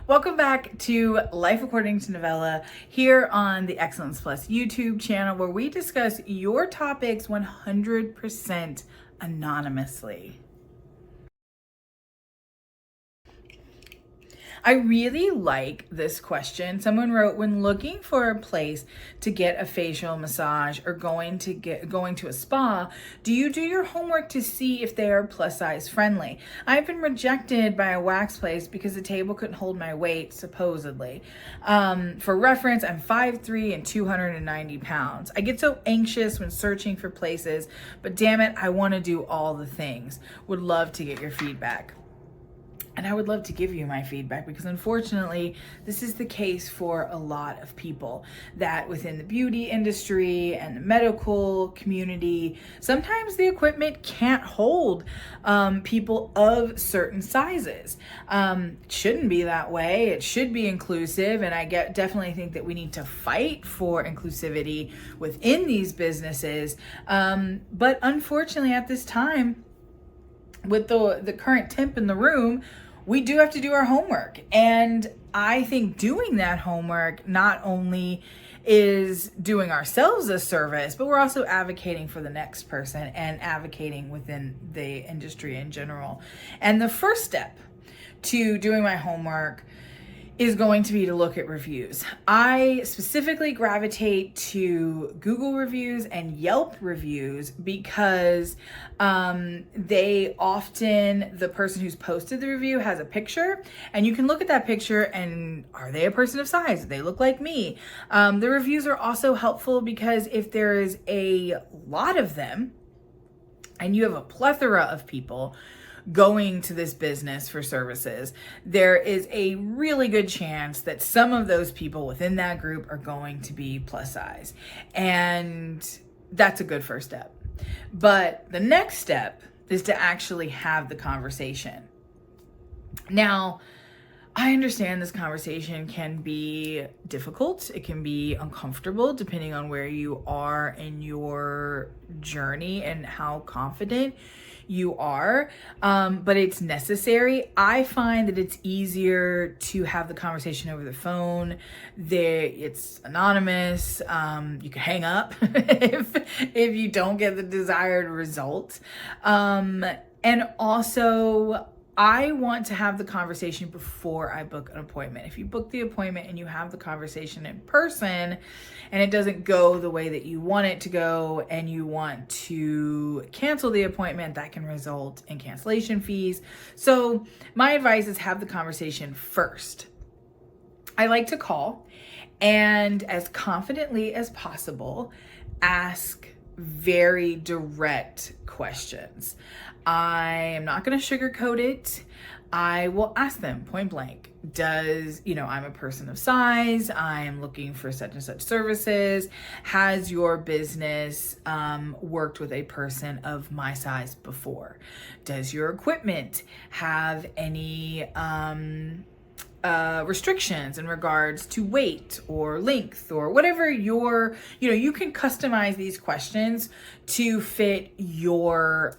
Welcome back to Life According to Novella here on the Excellence Plus YouTube channel, where we discuss your topics 100% anonymously. I really like this question. Someone wrote, when looking for a place to get a facial massage or going to a spa, do you do your homework to see if they are plus size friendly? I've been rejected by a wax place because the table couldn't hold my weight, supposedly. For reference, I'm 5'3" and 290 pounds. I get so anxious when searching for places, but damn it, I want to do all the things. Would love to get your feedback. And I would love to give you my feedback, because unfortunately, this is the case for a lot of people, that within the beauty industry and the medical community, sometimes the equipment can't hold people of certain sizes. It shouldn't be that way. It should be inclusive. And I definitely think that we need to fight for inclusivity within these businesses. But unfortunately, at this time, with the current temp in the room, we do have to do our homework. And I think doing that homework not only is doing ourselves a service, but we're also advocating for the next person and advocating within the industry in general. And the first step to doing my homework is going to be to look at reviews. I specifically gravitate to Google reviews and Yelp reviews because they often, the person who's posted the review has a picture, and you can look at that picture and are they a person of size? Do they look like me? The reviews are also helpful because if there is a lot of them and you have a plethora of people going to this business for services, there is a really good chance that some of those people within that group are going to be plus size. And that's a good first step. But the next step is to actually have the conversation. Now, I understand this conversation can be difficult. It can be uncomfortable depending on where you are in your journey and how confident you are, but it's necessary. I find that it's easier to have the conversation over the phone. It's anonymous. You can hang up if you don't get the desired result. And also, I want to have the conversation before I book an appointment. If you book the appointment and you have the conversation in person and it doesn't go the way that you want it to go and you want to cancel the appointment, that can result in cancellation fees. So my advice is have the conversation first. I like to call and, as confidently as possible, ask very direct questions. I am not going to sugarcoat it. I will ask them point blank. I'm a person of size. I am looking for such and such services. Has your business worked with a person of my size before? Does your equipment have any restrictions in regards to weight or length or whatever you can customize these questions to fit your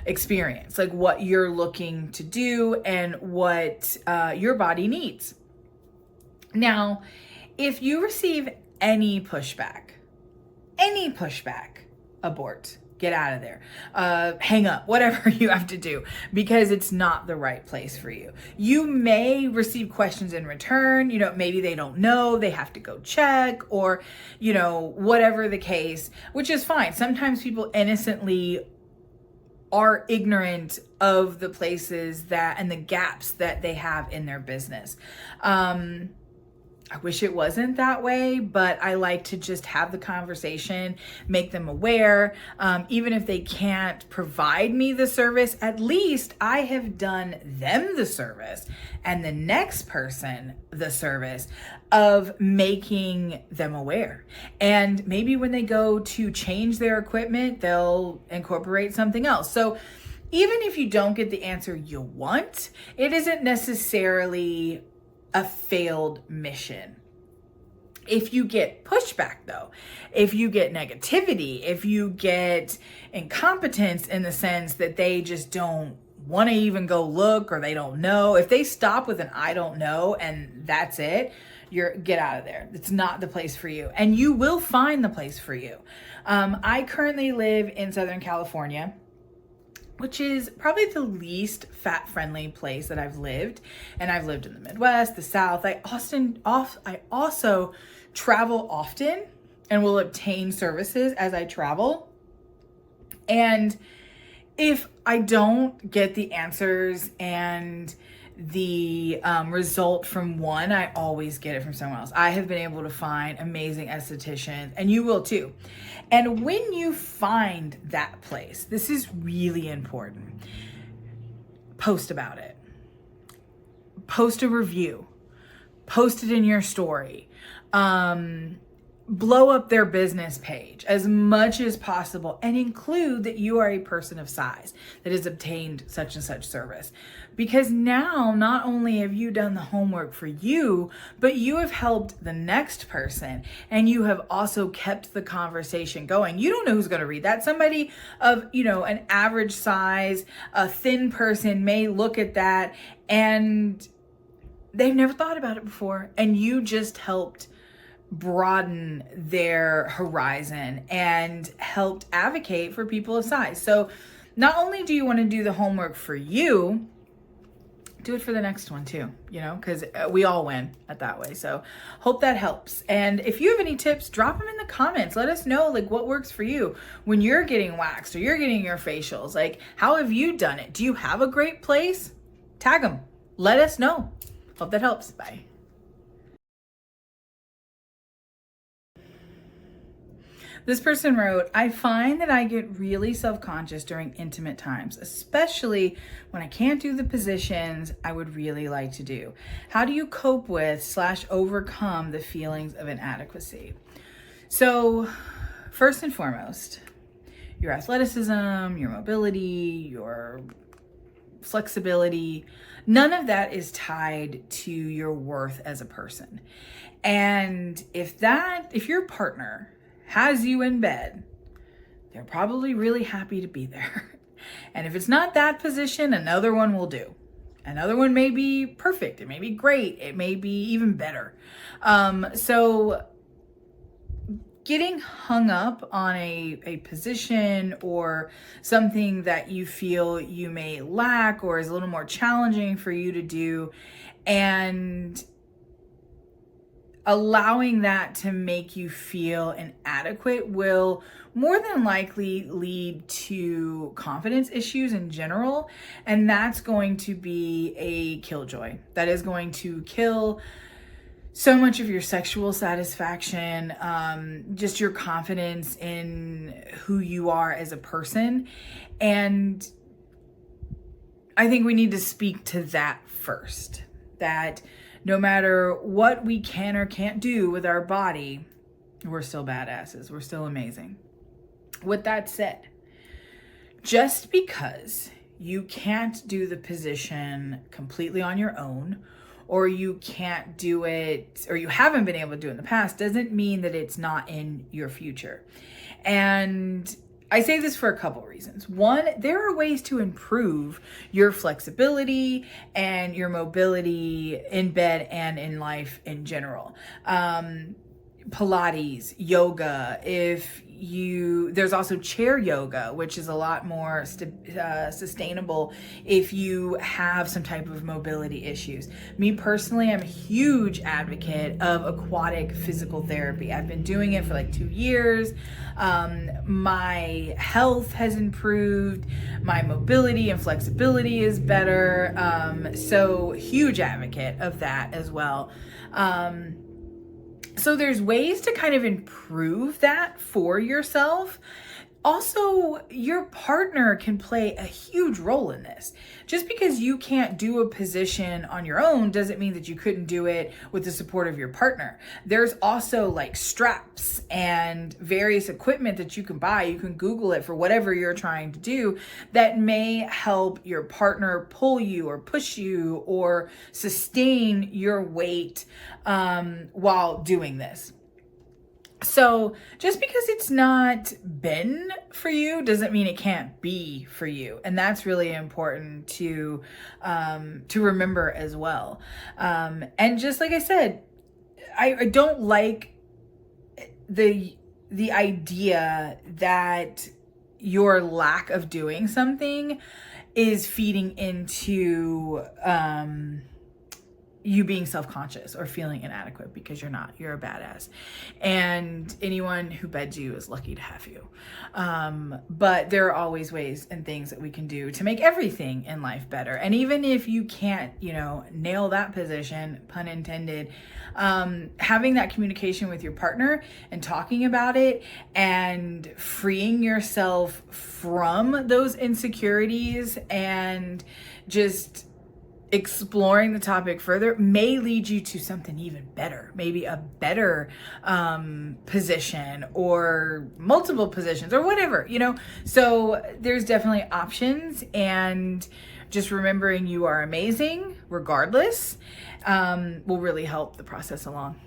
experience, like what you're looking to do and what your body needs. Now, if you receive any pushback, abort. Get out of there. Hang up, whatever you have to do, because it's not the right place for you. You may receive questions in return. Maybe they don't know, they have to go check, or, whatever the case, which is fine. Sometimes people innocently are ignorant of the places and the gaps that they have in their business. I wish it wasn't that way, but I like to just have the conversation, make them aware. Even if they can't provide me the service, at least I have done them the service and the next person the service of making them aware. And maybe when they go to change their equipment, they'll incorporate something else. So even if you don't get the answer you want, it isn't necessarily a failed mission. If you get pushback though, if you get negativity, if you get incompetence in the sense that they just don't want to even go look, or they don't know. If they stop with an I don't know and that's it, get out of there. It's not the place for you. And you will find the place for you. I currently live in Southern California, which is probably the least fat friendly place that I've lived. And I've lived in the Midwest, the South. I also travel often and will obtain services as I travel. And if I don't get the answers and the result from one, I always get it from someone else. I have been able to find amazing estheticians, and you will too. And when you find that place, this is really important. Post about it. Post a review. Post it in your story. Blow up their business page as much as possible and include that you are a person of size that has obtained such and such service. Because now not only have you done the homework for you, but you have helped the next person, and you have also kept the conversation going. You don't know who's going to read that. Somebody of, an average size, a thin person may look at that and they've never thought about it before, and you just helped broaden their horizon and helped advocate for people of size. So not only do you want to do the homework for you, do it for the next one too, because we all win at that way. So hope that helps. And if you have any tips, drop them in the comments. Let us know what works for you when you're getting waxed or you're getting your facials. How have you done it? Do you have a great place? Tag them. Let us know. Hope that helps. Bye. This person wrote, I find that I get really self-conscious during intimate times, especially when I can't do the positions I would really like to do. How do you cope with / overcome the feelings of inadequacy? So first and foremost, your athleticism, your mobility, your flexibility, none of that is tied to your worth as a person. And if your partner has you in bed, they're probably really happy to be there. And if it's not that position, another one will do. Another one may be perfect. It may be great. It may be even better. So getting hung up on a position or something that you feel you may lack or is a little more challenging for you to do, and allowing that to make you feel inadequate will more than likely lead to confidence issues in general. And that's going to be a killjoy. That is going to kill so much of your sexual satisfaction, just your confidence in who you are as a person. And I think we need to speak to that first, that no matter what we can or can't do with our body, we're still badasses. We're still amazing. With that said, just because you can't do the position completely on your own, or you can't do it, or you haven't been able to do it in the past, doesn't mean that it's not in your future. And I say this for a couple reasons. One, there are ways to improve your flexibility and your mobility in bed and in life in general. Pilates, yoga, there's also chair yoga, which is a lot more sustainable if you have some type of mobility issues. Me personally, I'm a huge advocate of aquatic physical therapy. I've been doing it for 2 years. My health has improved. My mobility and flexibility is better. So huge advocate of that as well. So there's ways to kind of improve that for yourself. Also, your partner can play a huge role in this. Just because you can't do a position on your own doesn't mean that you couldn't do it with the support of your partner. There's also straps and various equipment that you can buy. You can Google it for whatever you're trying to do that may help your partner pull you or push you or sustain your weight while doing this. So just because it's not been for you doesn't mean it can't be for you, and that's really important to remember as well. And just like I said, I don't like the idea that your lack of doing something is feeding into you being self-conscious or feeling inadequate, because you're not. You're a badass, and anyone who beds you is lucky to have you. But there are always ways and things that we can do to make everything in life better. And even if you can't, nail that position, pun intended, having that communication with your partner and talking about it and freeing yourself from those insecurities and just exploring the topic further may lead you to something even better, maybe a better position or multiple positions or whatever, So there's definitely options, and just remembering you are amazing regardless will really help the process along.